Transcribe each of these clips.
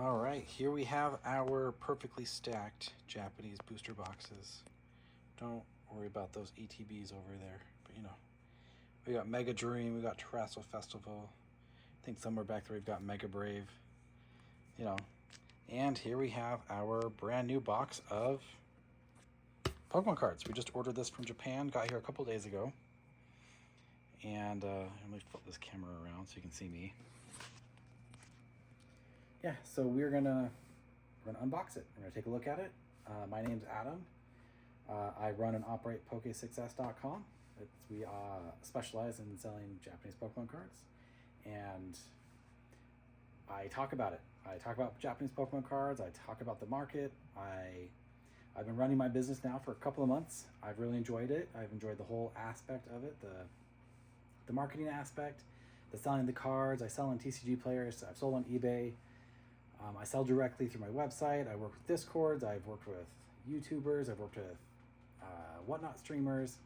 All right, here we have our perfectly stacked Japanese booster boxes. Don't worry about those ETBs over there, but you know, we got Mega Dream, we got Terrassal Festival. I think somewhere back there we've got Mega Brave. You know, and here we have our brand new box of Pokemon cards. We just ordered this from Japan, got here a couple days ago. And let me flip this camera around so you can see me. Yeah, so we're gonna unbox it. We're gonna take a look at it. My name's Adam. I run and operate Poke6s.com. We specialize in selling Japanese Pokemon cards, and I talk about it. I talk about Japanese Pokemon cards. I talk about the market. I've been running my business now for a couple of months. I've really enjoyed it. I've enjoyed the whole aspect of it, the marketing aspect, the selling the cards. I sell on TCG players. I've sold on eBay. I sell directly through my website. I work with Discords. I've worked with YouTubers. I've worked with whatnot streamers.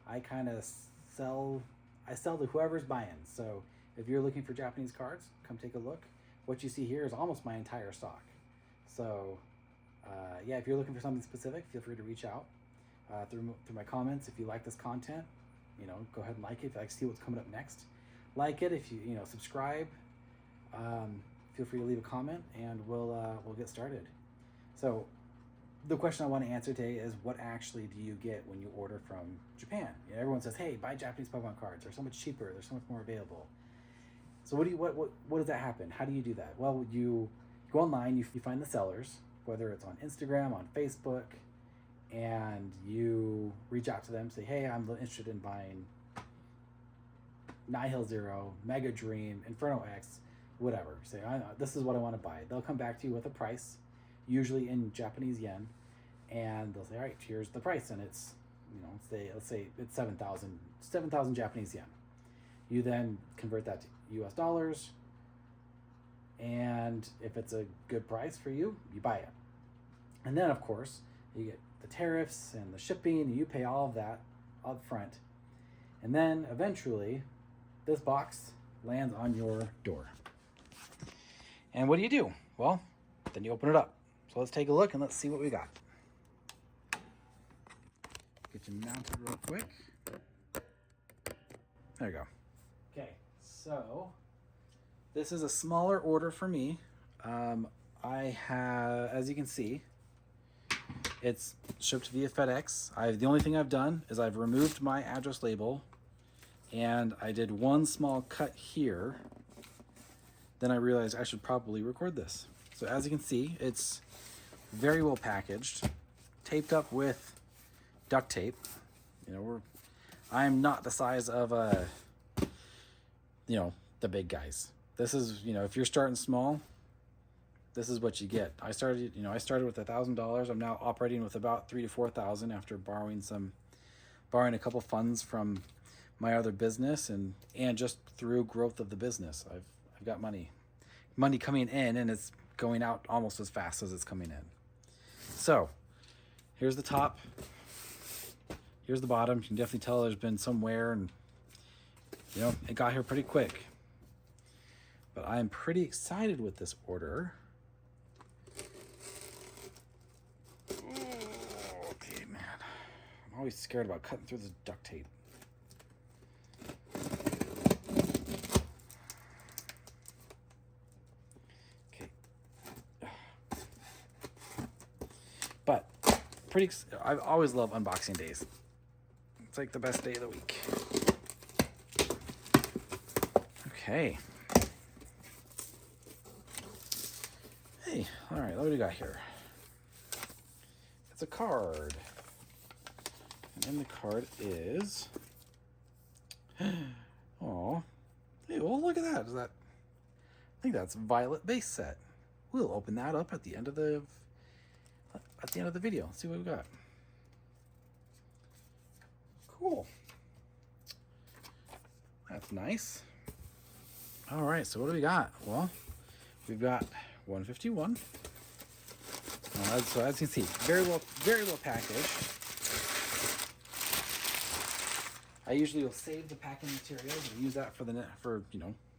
I kind of sell to whoever's buying. So if you're looking for Japanese cards, come take a look. What you see here is almost my entire stock. So yeah, if you're looking for something specific, feel free to reach out through my comments. If you like this content, you know, go ahead and like it. If you like to see what's coming up next, like it. If you subscribe, feel free to leave a comment, and we'll get started. So the question I want to answer today is, what actually do you get when you order from Japan? You know, everyone says, hey, buy Japanese Pokemon cards. They're so much cheaper. They're so much more available. So what does that happen? How do you do that? Well, you go online, you find the sellers, whether it's on Instagram, on Facebook, and you reach out to them, say, hey, I'm interested in buying Nihil Zero, Mega Dream, Inferno X, whatever. Say, this is what I want to buy. They'll come back to you with a price, usually in Japanese yen, and they'll say, all right, here's the price, and it's, let's say it's 7,000 Japanese yen. You then convert that to US dollars, and if it's a good price for you, you buy it. And then, of course, you get the tariffs and the shipping, and you pay all of that up front. And then eventually, this box lands on your door. And what do? Well, then you open it up. So let's take a look and let's see what we got. Get you mounted real quick. There you go. Okay, so this is a smaller order for me. I have, as you can see, it's shipped via FedEx. The only thing I've done is I've removed my address label, and I did one small cut here. Then I realized I should probably record this. So as you can see, it's very well packaged, taped up with duct tape. I'm not the size of the big guys. This is, if you're starting small, this is what you get. I started with $1,000. I'm now operating with about $3,000 to $4,000 after borrowing a couple funds from my other business and just through growth of the business. I've got money coming in, and it's going out almost as fast as it's coming in. So here's the top. Here's the bottom. You can definitely tell there's been some wear, and it got here pretty quick. But I'm pretty excited with this order. Okay, man. I'm always scared about cutting through this duct tape. Okay. But I always love unboxing days. It's like the best day of the week. Okay. Hey, all right, what do we got here? It's a card. And in the card is... Oh, hey, well, look at that. I think that's Violet base set. We'll open that up at the end of the video. Let's see what we got. Cool. That's nice. All right, so what do we got? Well, we've got 151. So as you can see, very well packaged. I usually will save the packing materials and use that for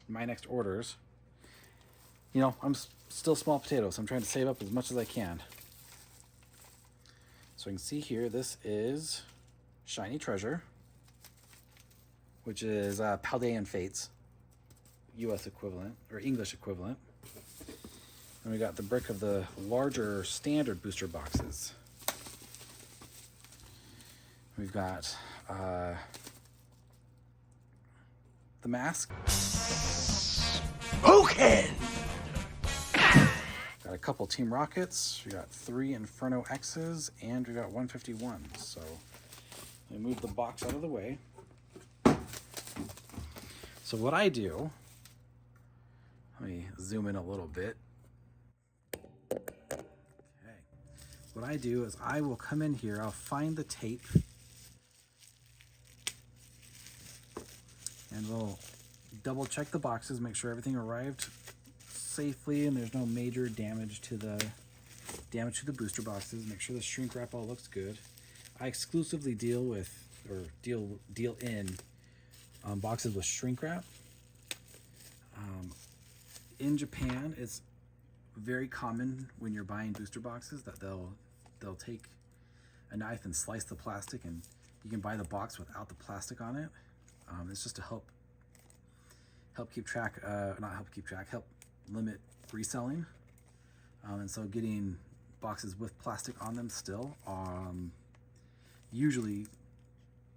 my next orders. you know, I'm still small potatoes, so I'm trying to save up as much as I can. So you can see here, this is Shiny Treasure, which is Paldean Fates, US equivalent, or English equivalent. And we got the brick of the larger standard booster boxes. We've got the mask. Okay. Got a couple Team Rockets. We got 3 Inferno X's, and we got 151s. So let me move the box out of the way. So what I do, let me zoom in a little bit. Okay. What I do is I will come in here, I'll find the tape, and we'll double check the boxes, make sure everything arrived safely and there's no major damage to the booster boxes. Make sure the shrink wrap all looks good. I exclusively deal with, or deal in boxes with shrink wrap. In Japan, it's very common when you're buying booster boxes that they'll take a knife and slice the plastic, and you can buy the box without the plastic on it. It's just to help limit reselling. And so getting boxes with plastic on them still usually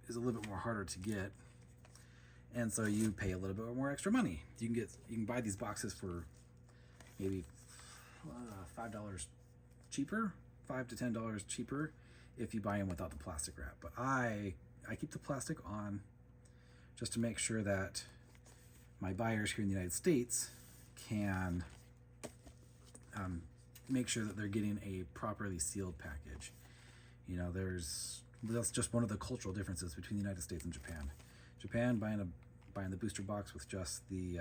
is a little bit more harder to get, and so you pay a little bit more extra money. You can buy these boxes for maybe $5 cheaper, $5 to $10 cheaper if you buy them without the plastic wrap. But I keep the plastic on just to make sure that my buyers here in the United States can make sure that they're getting a properly sealed package. You know, that's just one of the cultural differences between the United States and Japan. Japan, buying the booster box with just the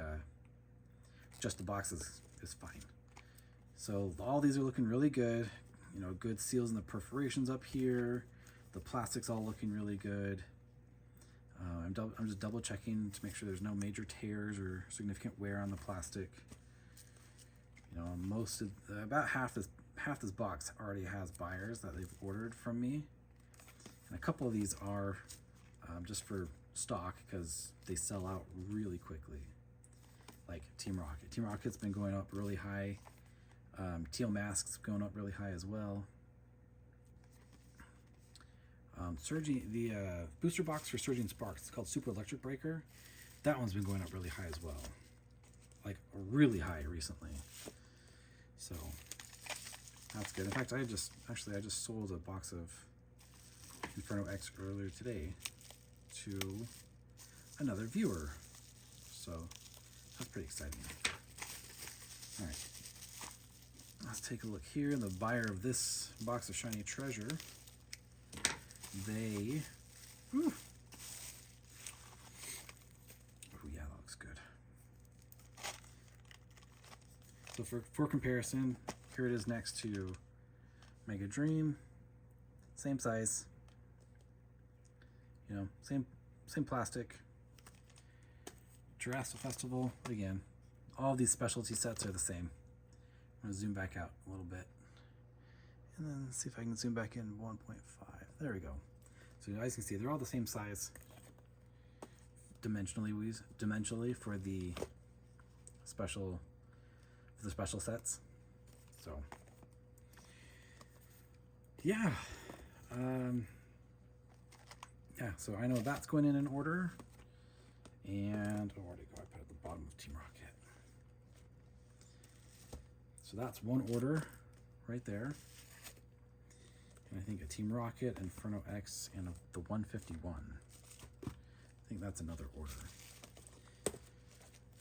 boxes is fine. So all these are looking really good. You know, good seals in the perforations up here. The plastic's all looking really good. I'm just double checking to make sure there's no major tears or significant wear on the plastic. You know, about half this box already has buyers that they've ordered from me, and a couple of these are just for stock because they sell out really quickly. Like Team Rocket. Team Rocket's been going up really high. Teal Mask's going up really high as well. The booster box for Surging Sparks, it's called Super Electric Breaker. That one's been going up really high as well, like really high recently. So that's good. In fact, I just sold a box of Inferno X earlier today to another viewer, so that's pretty exciting. All right, let's take a look here. The buyer of this box of Shiny Treasure, oh yeah, that looks good. So for comparison, here it is next to Mega Dream, same size, you know, same plastic. Jurassic Festival, again, all these specialty sets are the same. I'm gonna zoom back out a little bit, and then see if I can zoom back in 1.5. There we go. So as you can see, they're all the same size dimensionally for the special sets. So yeah, so I know that's going in order, and where'd it go? I put it at the bottom of Team Rocket. So that's one order right there. And I think a Team Rocket, Inferno X, and the 151. I think that's another order.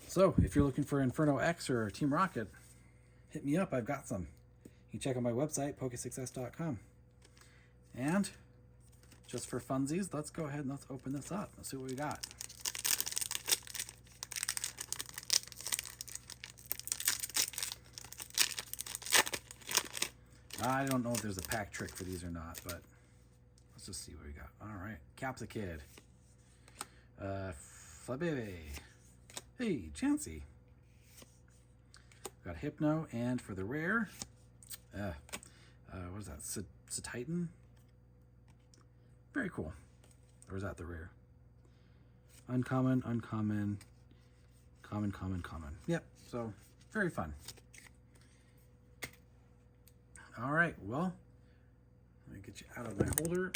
So if you're looking for Inferno X or Team Rocket, hit me up. I've got some. You can check out my website, pokesuccess.com. And just for funsies, let's go ahead and let's open this up. Let's see what we got. I don't know if there's a pack trick for these or not, but let's just see what we got. All right, Capsakid, Flabebe, hey, Chansey, Got Hypno, and for the rare, what is that? Titan. Very cool. Or is that the rare? Uncommon, uncommon, common, common, common. Yep. So very fun. All right. Well, let me get you out of my holder.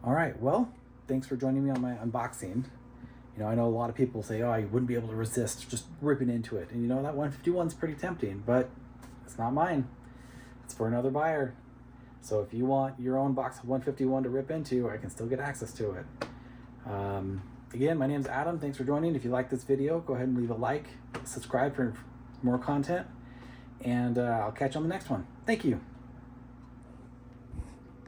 All right. Well, thanks for joining me on my unboxing. You know, I know a lot of people say, oh, I wouldn't be able to resist just ripping into it. And you know, that 151's pretty tempting, but it's not mine. It's for another buyer. So if you want your own box of 151 to rip into, I can still get access to it. Again, my name's Adam. Thanks for joining. If you like this video, go ahead and leave a like, subscribe for more content, and I'll catch you on the next one. Thank you.